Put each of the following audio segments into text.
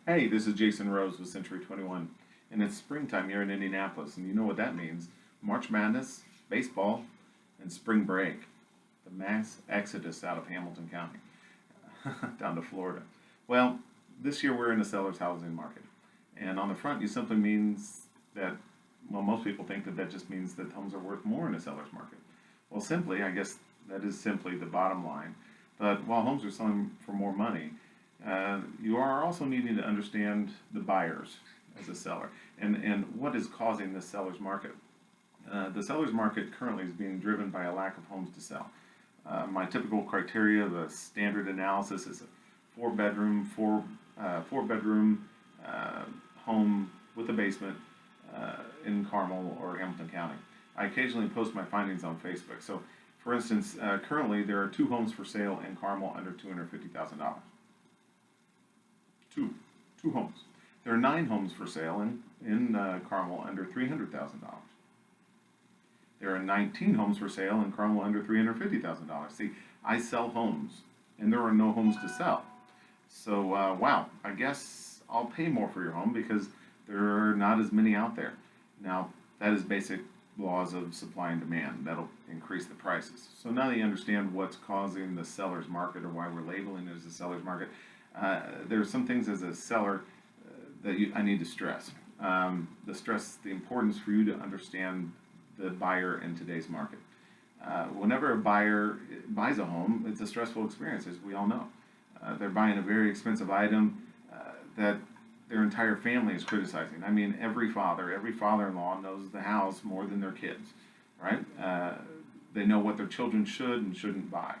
Hey, this is Jason Rose with Century 21, and it's springtime here in Indianapolis, and you know what that means. March Madness, baseball, and spring break. The mass exodus out of Hamilton County down to Florida. Well, this year we're in a seller's housing market, and on the front you simply means that, well, most people think that that just means that homes are worth more in a seller's market. Well, simply, I guess that is simply the bottom line. But while homes are selling for more money, you are also needing to understand the buyers as a seller and what is causing this seller's market. The seller's market currently is being driven by a lack of homes to sell. My typical criteria of a standard analysis is a four bedroom home with a basement in Carmel or Hamilton County. I occasionally post my findings on Facebook. So, for instance, currently there are 2 homes for sale in Carmel under $250,000. Two homes. There are 9 homes for sale in Carmel under $300,000. There are 19 homes for sale in Carmel under $350,000. See, I sell homes, and there are no homes to sell. So, wow, I guess I'll pay more for your home because there are not as many out there. Now, that is basic laws of supply and demand. That'll increase the prices. So now that you understand what's causing the seller's market or why we're labeling it as a seller's market, there are some things as a seller I need to stress. The importance for you to understand the buyer in today's market. Whenever a buyer buys a home, it's a stressful experience, as we all know. They're buying a very expensive item that their entire family is criticizing. I mean, every father-in-law knows the house more than their kids, right? They know what their children should and shouldn't buy.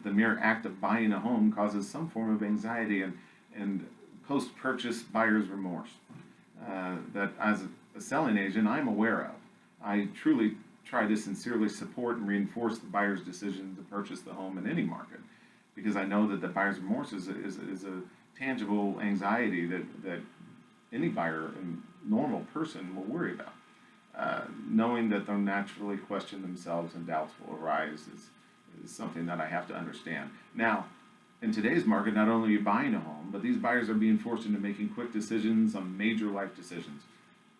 The mere act of buying a home causes some form of anxiety and post-purchase buyer's remorse that as a selling agent I'm aware of. I truly try to sincerely support and reinforce the buyer's decision to purchase the home in any market because I know that the buyer's remorse is a tangible anxiety that any buyer and normal person will worry about. Knowing that they'll naturally question themselves and doubts will arise is something that I have to understand. Now, in today's market, not only are you buying a home, but these buyers are being forced into making quick decisions on major life decisions.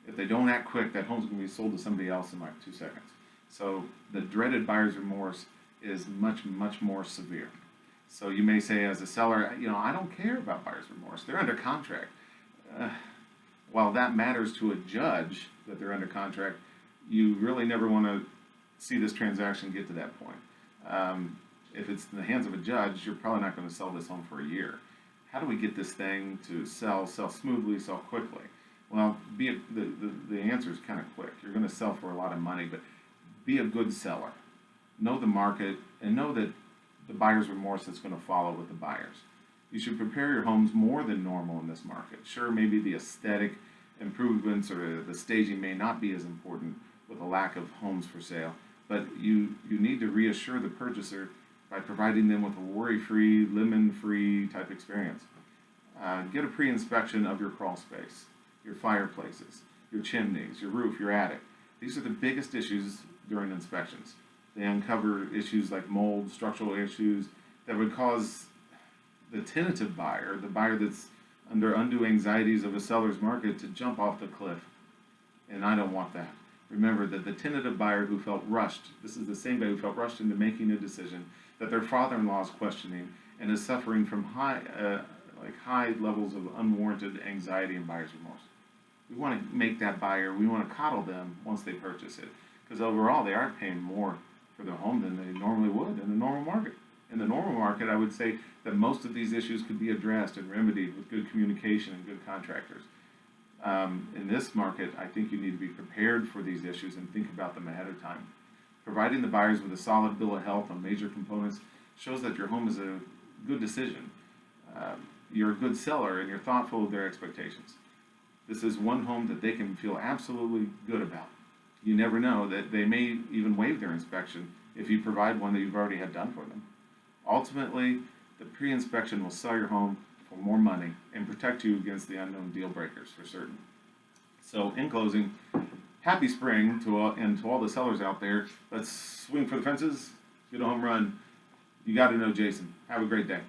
If they don't act quick, that home's going to be sold to somebody else in like 2 seconds. So the dreaded buyer's remorse is much, much more severe. So you may say as a seller, I don't care about buyer's remorse. They're under contract. While that matters to a judge that they're under contract, you really never want to see this transaction get to that point. If it's in the hands of a judge, you're probably not going to sell this home for a year. How do we get this thing to sell smoothly, sell quickly? Well, the answer is kind of quick. You're going to sell for a lot of money, but be a good seller. Know the market and know that the buyer's remorse that's going to follow with the buyers. You should prepare your homes more than normal in this market. Sure, maybe the aesthetic improvements or the staging may not be as important with a lack of homes for sale, but you need to reassure the purchaser by providing them with a worry-free, lemon-free type experience. Get a pre-inspection of your crawl space, your fireplaces, your chimneys, your roof, your attic. These are the biggest issues during inspections. They uncover issues like mold, structural issues that would cause the tentative buyer, the buyer that's under undue anxieties of a seller's market, to jump off the cliff. And I don't want that. Remember that the tentative buyer who felt rushed, this is the same guy who felt rushed into making a decision that their father-in-law is questioning and is suffering from high levels of unwarranted anxiety and buyer's remorse. We want to make that buyer, we want to coddle them once they purchase it, because overall they are paying more for their home than they normally would in the normal market. In the normal market, I would say that most of these issues could be addressed and remedied with good communication and good contractors. In this market, I think you need to be prepared for these issues and think about them ahead of time. Providing the buyers with a solid bill of health on major components shows that your home is a good decision. You're a good seller and you're thoughtful of their expectations. This is one home that they can feel absolutely good about. You never know that they may even waive their inspection if you provide one that you've already had done for them. Ultimately, the pre-inspection will sell your home for more money and protect you against the unknown deal breakers for certain. So in closing, happy spring to all the sellers out there. Let's swing for the fences, get a home run. You got to know Jason. Have a great day.